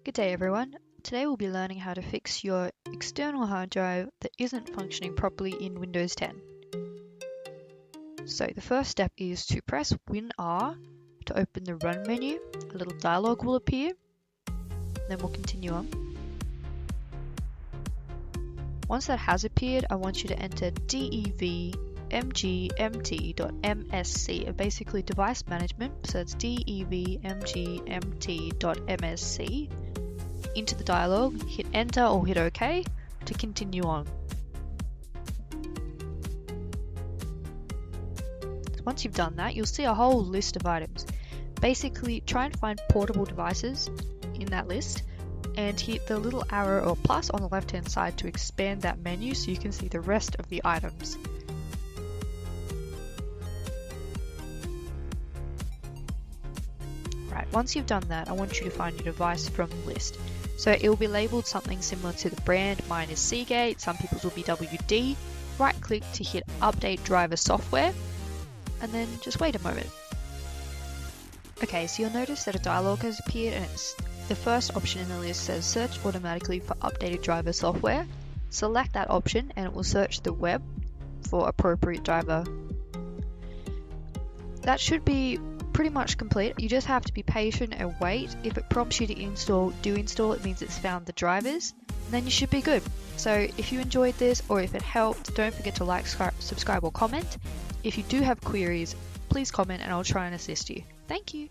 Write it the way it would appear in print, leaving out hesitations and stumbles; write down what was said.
Good day everyone. Today we'll be learning how to fix your external hard drive that isn't functioning properly in Windows 10. So the first step is to press Win-R to open the Run menu. A little dialog will appear. Then we'll continue on. Once that has appeared, I want you to enter 𝐷EVMGMT.MSC, basically device management, so it's 𝐷EVMGMT.MSC. Into the dialog, hit enter or hit OK to continue on. Once you've done that, you'll see a whole list of items. Basically, try and find portable devices in that list and hit the little arrow or plus on the left hand side to expand that menu so you can see the rest of the items. Right, once you've done that, I want you to find your device from the list. So it will be labelled something similar to the brand. Mine is Seagate, some people's will be WD. Right click to hit Update Driver Software and then just wait a moment. Okay, so you'll notice that a dialog has appeared and the first option in the list says search automatically for updated driver software. Select that option and it will search the web for appropriate driver. That should be pretty much complete. You just have to be patient and wait. If it prompts you to install, do install. It means it's found the drivers, and then you should be good. So if you enjoyed this or if it helped, don't forget to like, subscribe or comment. If you do have queries, please comment and I'll try and assist you. Thank you.